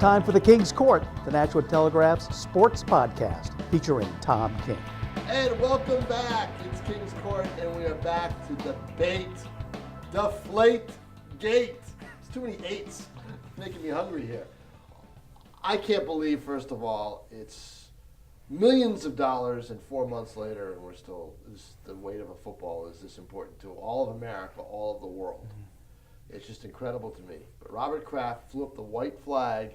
time for the King's Court, the Nashua Telegraph's sports podcast featuring Tom King. And welcome back. It's King's Court, and we are back to debate, deflate, gate. It's too many eights. Making me hungry here. I can't believe, first of all, it's millions of dollars and 4 months later, and we're still, the weight of a football is this important to all of America, all of the world. It's just incredible to me. But Robert Kraft flew up the white flag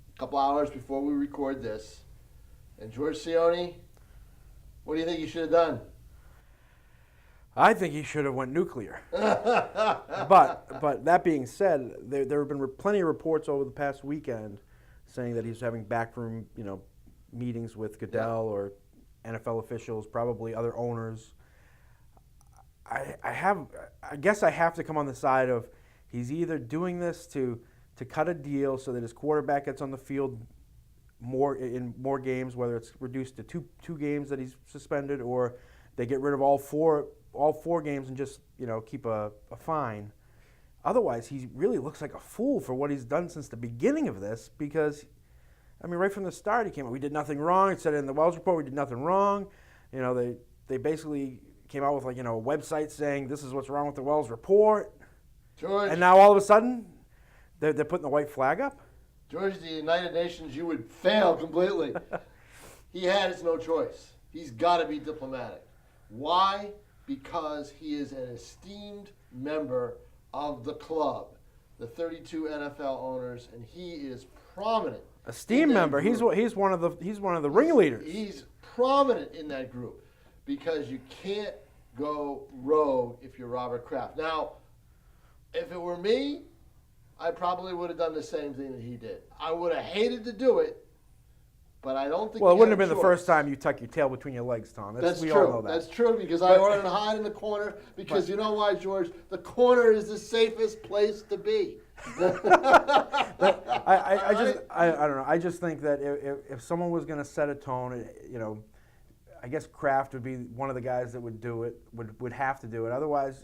a couple hours before we record this. And George Sione, what do you think he should have done? I think he should have went nuclear. But that being said, there have been plenty of reports over the past weekend saying that he's having backroom, meetings with Goodell or NFL officials, probably other owners. I guess I have to come on the side of he's either doing this to cut a deal so that his quarterback gets on the field in more games, whether it's reduced to two games that he's suspended, or they get rid of all four games and just keep a fine. Otherwise, he really looks like a fool for what he's done since the beginning of this, because right from the start he came out, we did nothing wrong. It said in the Wells report we did nothing wrong. They basically came out with a website saying this is what's wrong with the Wells report. George, and now all of a sudden they're putting the white flag up. George, the United Nations, you would fail completely. He has no choice. He's got to be diplomatic. Why? Because he is an esteemed member of the club, the 32 NFL owners, and he is prominent. Esteemed member. He's one of the ringleaders. He's prominent in that group because you can't go rogue if you're Robert Kraft. Now, if it were me, I probably would have done the same thing that he did. I would have hated to do it, but I don't think. Well, it wouldn't have been the first time you tuck your tail between your legs, Tom. That's we true. all know that. That's true because I wanted to hide in the corner because you know why, George? The corner is the safest place to be. I don't know. I just think that if someone was going to set a tone, I guess Kraft would be one of the guys that would do it. Would have to do it. Otherwise,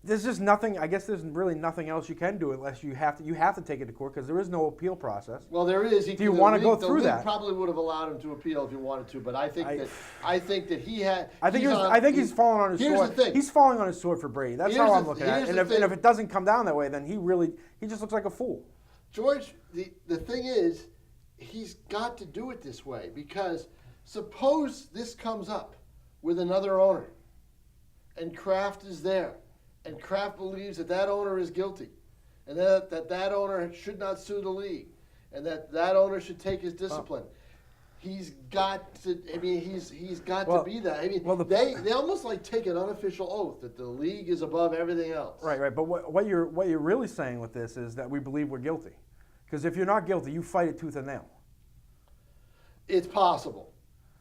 there's just nothing. I guess there's really nothing else you can do unless you have to take it to court because there is no appeal process. Well, there is. Do you want to go through that? The league probably would have allowed him to appeal if he wanted to, but I think that he had. I think he's falling on his sword. Here's the thing. He's falling on his sword for Brady. That's how I'm looking at it. And if it doesn't come down that way, then he just looks like a fool. George, the thing is, he's got to do it this way because suppose this comes up with another owner, and Kraft is there. And Kraft believes that owner is guilty, and that owner should not sue the league, and that owner should take his discipline. He's got to. He's got to be that. They almost take an unofficial oath that the league is above everything else. Right. But what you're really saying with this is that we believe we're guilty, because if you're not guilty, you fight it tooth and nail. It's possible.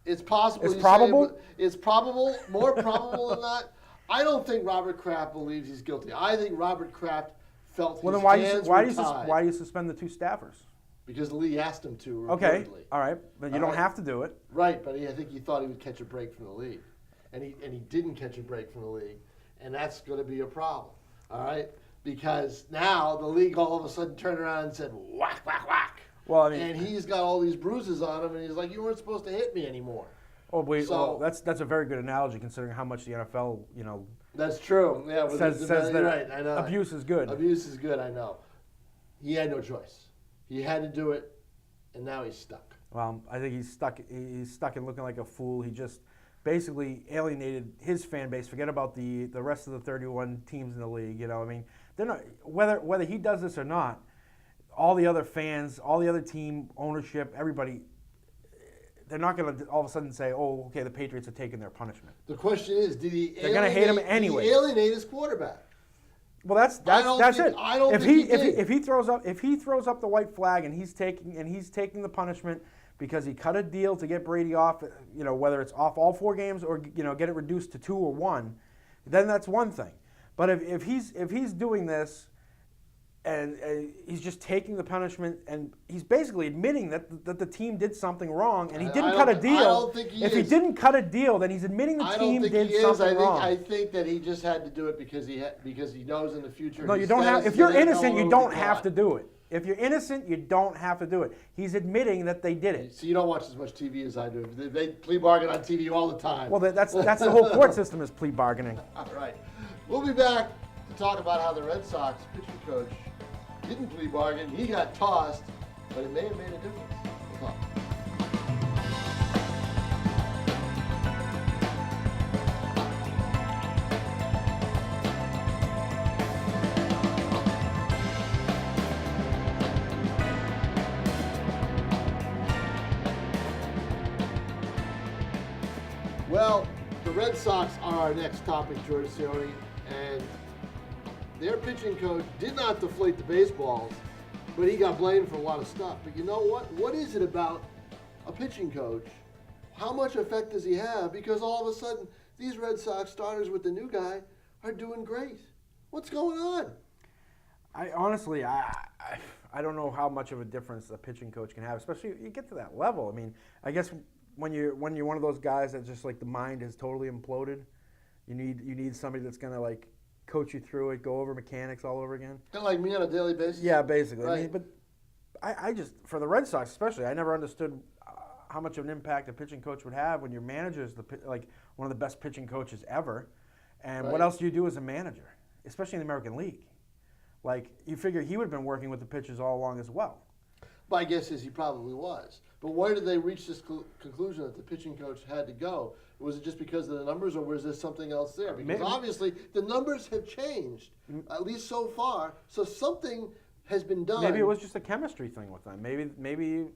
It's possible. It's probable. It's probable. More probable than not. I don't think Robert Kraft believes he's guilty. I think Robert Kraft felt his hands were tied. Why do you suspend the two staffers? Because the league asked him to, reportedly. Okay, all right, but you don't have to do it. Right, but I think he thought he would catch a break from the league. And he didn't catch a break from the league. And that's going to be a problem, all right? Because now the league all of a sudden turned around and said, whack, whack, whack. Well, and he's got all these bruises on him, and he's like, you weren't supposed to hit me anymore. That's a very good analogy considering how much the NFL, That's true. Yeah, says that right. I know. Abuse is good. Abuse is good. I know. He had no choice. He had to do it, and now he's stuck. Well, I think he's stuck. He's stuck in looking like a fool. He just basically alienated his fan base. Forget about the rest of the 31 teams in the league. They're not whether he does this or not. All the other fans, all the other team ownership, everybody. They're not going to all of a sudden say, "Oh, okay, the Patriots are taking their punishment." The question is, did he? They're going to hate him anyway. Did he alienate his quarterback? Well, that's it. I don't think he did. If he throws up the white flag and he's taking the punishment because he cut a deal to get Brady off, whether it's off all 4 games or get it reduced to 2 or 1, then that's one thing. But if he's doing this. And he's just taking the punishment, and he's basically admitting that the team did soming wrong, and he didn't cut a deal. I don't think he is. If he didn't cut a deal, then he's admitting the team did something wrong. I think that he just had to do it because he knows in the future. No, you don't have. If you're innocent, you don't have to do it. If you're innocent, you don't have to do it. He's admitting that they did it. So you don't watch as much TV as I do. They plea bargain on TV all the time. Well, that's the whole court system is plea bargaining. All right. We'll be back to talk about how the Red Sox pitching coach didn't plea bargain. He got tossed, but it may have made a difference. We'll talk. Well, the Red Sox are our next topic, George Sione, and their pitching coach did not deflate the baseballs, but he got blamed for a lot of stuff. But you know what? What is it about a pitching coach? How much effect does he have? Because all of a sudden, these Red Sox starters with the new guy are doing great. What's going on? I honestly don't know how much of a difference a pitching coach can have, especially you get to that level. I mean, I guess when you're one of those guys that just like the mind is totally imploded, you need somebody that's gonna like coach you through it, go over mechanics all over again. Kind of like me on a daily basis. Yeah, basically. Right. I mean, but I just for the Red Sox especially, I never understood how much of an impact a pitching coach would have when your manager is like one of the best pitching coaches ever, and Right. what else do you do as a manager, especially in the American League? Like you figure he would have been working with the pitchers all along as well. My guess is he probably was. But where did they reach this conclusion that the pitching coach had to go? Was it just because of the numbers, or was there something else there? Because Maybe. obviously the numbers have changed, at least so far. So something has been done. Maybe it was just a chemistry thing with them. Maybe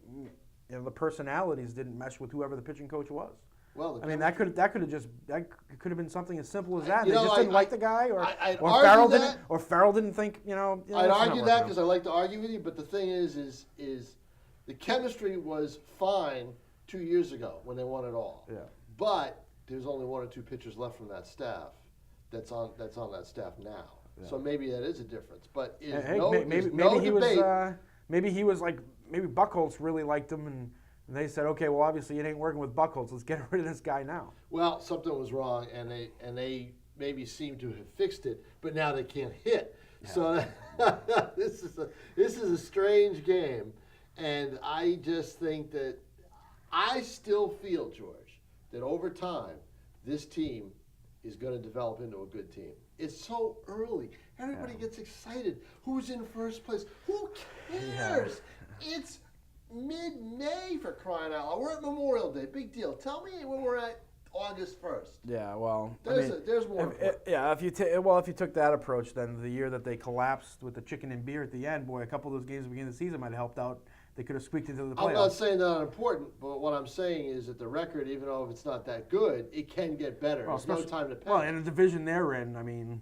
the personalities didn't mesh with whoever the pitching coach was. Well, I mean, that could have been something as simple as that. You They know, just didn't like the guy, I'd or argue Farrell didn't think. I'd it's not argue that working because out. I like to argue with you. But the thing is the chemistry was fine 2 years ago when they won it all. Yeah. But there's only one or two pitchers left from that staff that's on that staff now. Yeah. So maybe that is a difference. But Hey, there's no debate. maybe he was like maybe Buchholz really liked him and they said, okay, well obviously it ain't working with Buchholz. Let's get rid of this guy now. Well, something was wrong, and they maybe seem to have fixed it, but now they can't hit. Yeah. So this is a strange game, and I just think that I still feel, George, that over time this team is going to develop into a good team. It's so early. Everybody gets excited. Who's in first place? Who cares? Yeah. It's mid-May, for crying out loud. We're at Memorial Day. Big deal. Tell me when we're at August 1st. Yeah, well, There's more. If you took that approach, then the year that they collapsed with the chicken and beer at the end, boy, a couple of those games at the beginning of the season might have helped out. They could have squeaked into the playoffs. I'm not saying they're not important, but what I'm saying is that the record, even though if it's not that good, it can get better. There's no time to panic. Well, in the division they're in, I mean,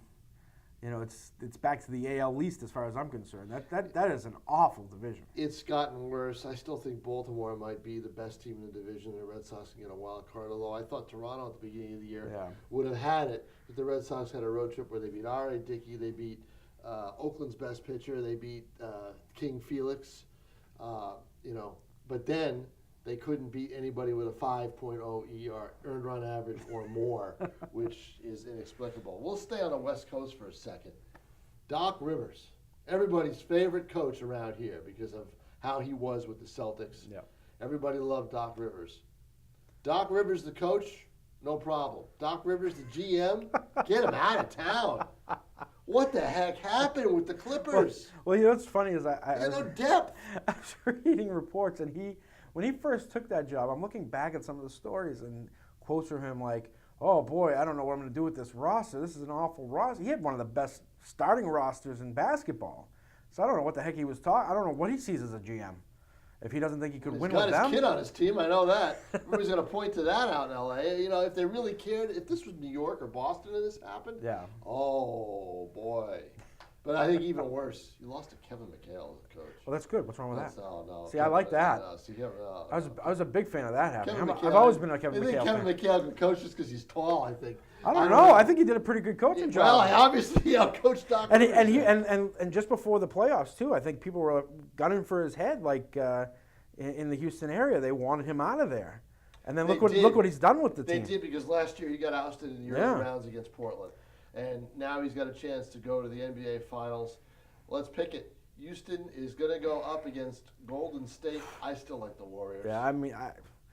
it's back to the AL least as far as I'm concerned. That is an awful division. It's gotten worse. I still think Baltimore might be the best team in the division. The Red Sox can get a wild card, although I thought Toronto at the beginning of the year would have had it. But the Red Sox had a road trip where they beat R.A. Dickey, they beat Oakland's best pitcher, they beat King Felix, but then they couldn't beat anybody with a 5.0 ER, earned run average or more, which is inexplicable. We'll stay on the West Coast for a second. Doc Rivers, everybody's favorite coach around here because of how he was with the Celtics. Yeah. Everybody loved Doc Rivers. Doc Rivers, the coach, no problem. Doc Rivers, the GM, get him out of town. What the heck happened with the Clippers? Well, what's funny is I no depth. I was reading reports, and when he first took that job, I'm looking back at some of the stories and quotes from him like, "Oh boy, I don't know what I'm going to do with this roster. This is an awful roster." He had one of the best starting rosters in basketball, so I don't know what the heck he was talking. I don't know what he sees as a GM. If he doesn't think he could win with them. He's got his kid on his team, I know that. Everybody's going to point to that out in L.A. If they really cared, if this was New York or Boston and this happened, oh, boy. But I think even worse, you lost to Kevin McHale as a coach. Well, that's good. What's wrong with that? No. See, I like that. I was a big fan of that happening. I've always been a Kevin McHale fan. I think Kevin McHale can coach just because he's tall, I think. I don't know. I think he did a pretty good coaching job. Well, obviously, Coach Doc. And just before the playoffs too, I think people were gunning for his head, like in the Houston area. They wanted him out of there. And then look what he's done with the team. They did, because last year he got ousted in the early rounds against Portland, and now he's got a chance to go to the NBA Finals. Let's pick it. Houston is going to go up against Golden State. I still like the Warriors. Yeah, I mean,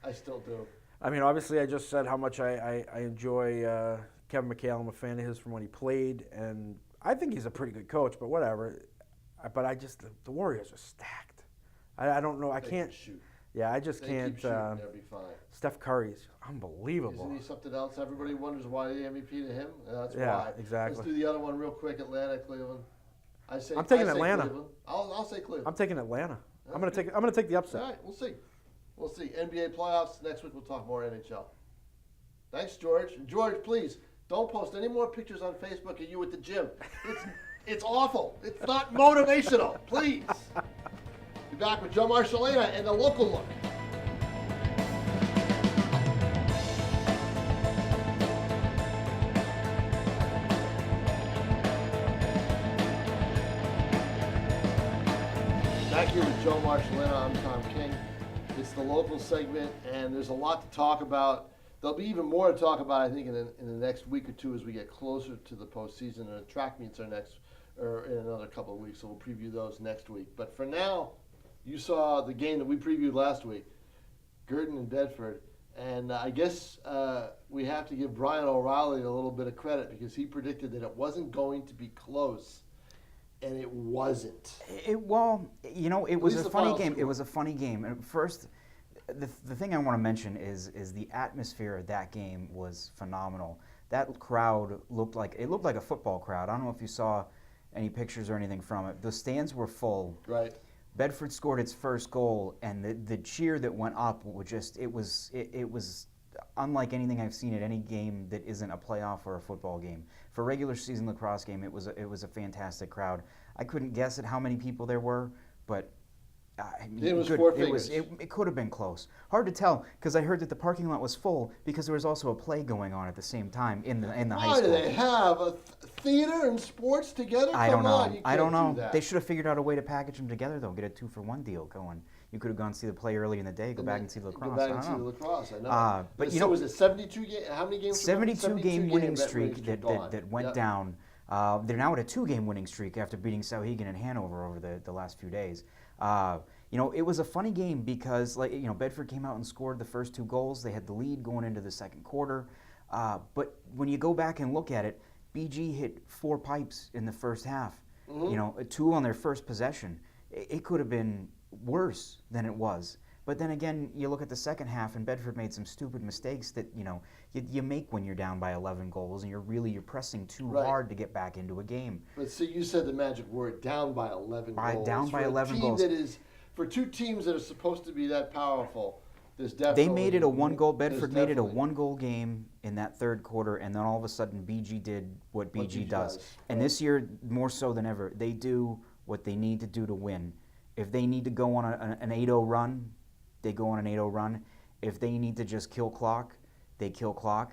I still do. I mean, obviously, I just said how much I enjoy Kevin McHale. I'm a fan of his from when he played, and I think he's a pretty good coach. But whatever. But I just the Warriors are stacked. I don't know. I They can't can shoot. Yeah, I just They can't. keep shooting, they'll be fine. Steph Curry's unbelievable. Isn't he something else? Everybody wonders why the MVP to him. That's Yeah, why. exactly. Let's do the other one real quick. Atlanta, Cleveland. I'm taking I say Atlanta. Cleveland. I'll say Cleveland. I'm taking Atlanta. I'm Okay. gonna take the upset. All right, we'll see. We'll see. NBA playoffs next week. We'll talk more NHL. Thanks, George. And George, please don't post any more pictures on Facebook of you at the gym. It's awful. It's not motivational. Please. Be back with Joe Marcellina and the local look. Back here with Joe Marcellina, I'm Tom King. It's the local segment, and there's a lot to talk about. There'll be even more to talk about, I think, in the next week or two as we get closer to the postseason, and the track meets are in another couple of weeks, so we'll preview those next week. But for now, you saw the game that we previewed last week, Girton and Bedford, and I guess we have to give Brian O'Reilly a little bit of credit because he predicted that it wasn't going to be close. And it wasn't. It was least a the funny final game. score. It was a funny game. And first, the thing I want to mention is the atmosphere of that game was phenomenal. That crowd looked like a football crowd. I don't know if you saw any pictures or anything from it. The stands were full. Right. Bedford scored its first goal, and the cheer that went up was just it was unlike anything I've seen at any game that isn't a playoff or a football game. For a regular season lacrosse game, it was a fantastic crowd. I couldn't guess at how many people there were, but I mean, It was four figures. it could have been close. Hard to tell because I heard that the parking lot was full because there was also a play going on at the same time in the high Why school. do they have a theater and sports together? I Come don't know. on, you I don't can't know. do that. They should have figured out a way to package them together, though. Get a 2-for-1 deal going. You could have gone see the play early in the day, go back and see the lacrosse. Go back I and don't see the know. lacrosse. I know. But so you know, was it 72 games? How many games? 72 game winning streak streak that gone. went Yep. down. They're now at a 2-game winning streak after beating Sauhegan and Hanover over the last few days. It was a funny game because Bedford came out and scored the first 2 goals. They had the lead going into the second quarter. But when you go back and look at it, BG hit 4 pipes in the first half. Mm-hmm. 2 on their first possession. It could have been worse than it was. But then again, you look at the second half, and Bedford made some stupid mistakes that you make when you're down by 11 goals, and you're pressing too Right. hard to get back into a game. But see, you said the magic word: down by 11 goals. Down by For a 11 team goals. That is, for 2 teams that are supposed to be that powerful, there's definitely. They made it a 1-goal. there's Bedford made it a definitely- 1-goal game in that third quarter, and then all of a sudden BG did what BG does. And right. this year, more so than ever, they do what they need to do to win. If they need to go on an 8-0 run, they go on an 8-0 run. If they need to just kill clock, they kill clock.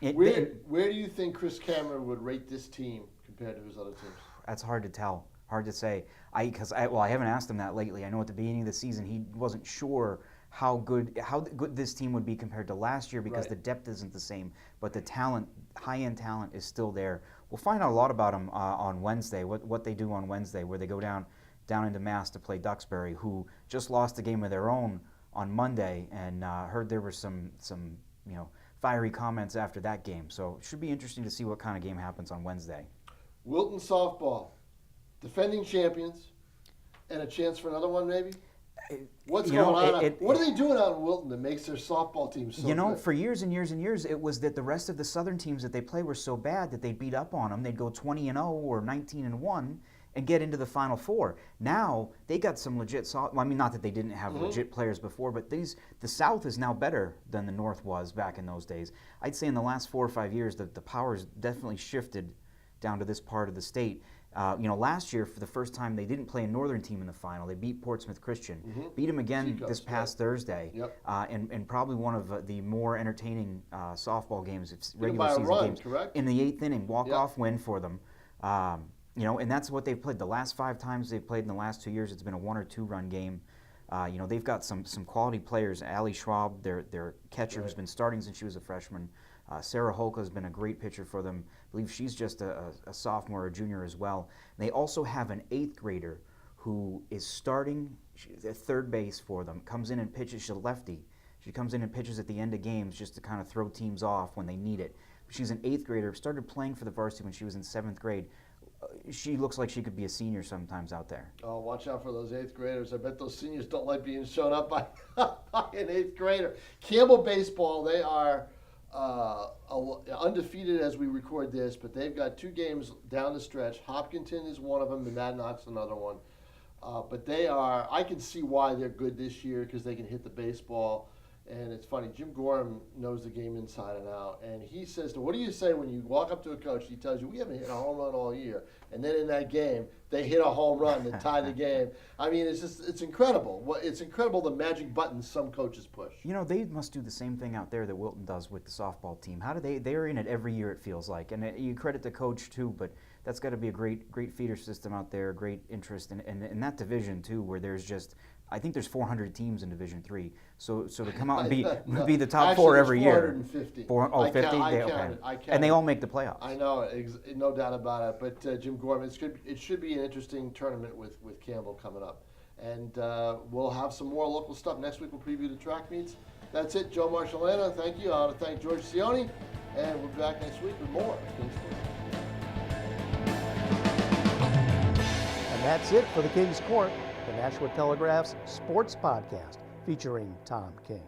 Where do you think Chris Cameron would rate this team compared to his other teams? That's hard to tell. Hard to say. I haven't asked him that lately. I know at the beginning of the season he wasn't sure how good this team would be compared to last year because Right. the depth isn't the same, but the talent, high-end talent, is still there. We'll find out a lot about them on Wednesday. What they do on Wednesday, where they go down into Mass to play Duxbury, who just lost a game of their own on Monday, and heard there were some fiery comments after that game. So it should be interesting to see what kind of game happens on Wednesday. Wilton softball, defending champions, and a chance for another one maybe. What's going on? What are they doing out in Wilton that makes their softball team so good? For years and years and years, it was that the rest of the Southern teams that they play were so bad that they'd beat up on them. They'd go 20-0 or 19-1 and get into the Final Four. Now they got some legit. Not that they didn't have legit players before, but the South is now better than the North was back in those days. I'd say in the last 4 or 5 years, the power's definitely shifted down to this part of the state. Last year, for the first time, they didn't play a Northern team in the final. They beat Portsmouth Christian. Beat them again Seacoast, this past Thursday. Yep. And probably one of the more entertaining softball games, Beat 'em regular by a season run, games. correct? In the 8th inning, walk-off win for them. And that's what they've played. The last 5 times they've played in the last 2 years, it's been a 1 or 2 run game. They've got some quality players. Ali Schwab, their catcher, who's been starting since she was a freshman. Sarah Holka has been a great pitcher for them. I believe she's just a sophomore or junior as well. They also have an 8th grader who is starting at third base for them. Comes in and pitches. She's a lefty. She comes in and pitches at the end of games just to kind of throw teams off when they need it. She's an 8th grader. Started playing for the varsity when she was in 7th grade. She looks like she could be a senior sometimes out there. Oh, watch out for those 8th graders. I bet those seniors don't like being shown up by, by an 8th grader. Campbell baseball, they are undefeated as we record this, but they've got 2 games down the stretch. Hopkinton is one of them, and Madnock's another one. But they are, I can see why they're good this year because they can hit the baseball. And it's funny, Jim Gorham knows the game inside and out. And he says, what do you say when you walk up to a coach, he tells you, we haven't hit a home run all year. And then in that game, they hit a home run to tie the game. I mean, it's incredible. It's incredible the magic buttons some coaches push. They must do the same thing out there that Wilton does with the softball team. How do they're in it every year, it feels like. And you credit the coach, too, but that's got to be a great feeder system out there, great interest in that division, too, where there's just, I think there's 400 teams in Division III. So to come out and be the top Actually, 4 every year. 450. 50? I Okay. counted. And they all make the playoffs. I know, no doubt about it. But Jim Gorman, it should be an interesting tournament with Campbell coming up. And we'll have some more local stuff. Next week we'll preview the track meets. That's it. Joe Marshallana, thank you. I want to thank George Sione. And we'll be back next week with more. And that's it for the King's Court, the Nashua Telegraph's sports podcast featuring Tom King.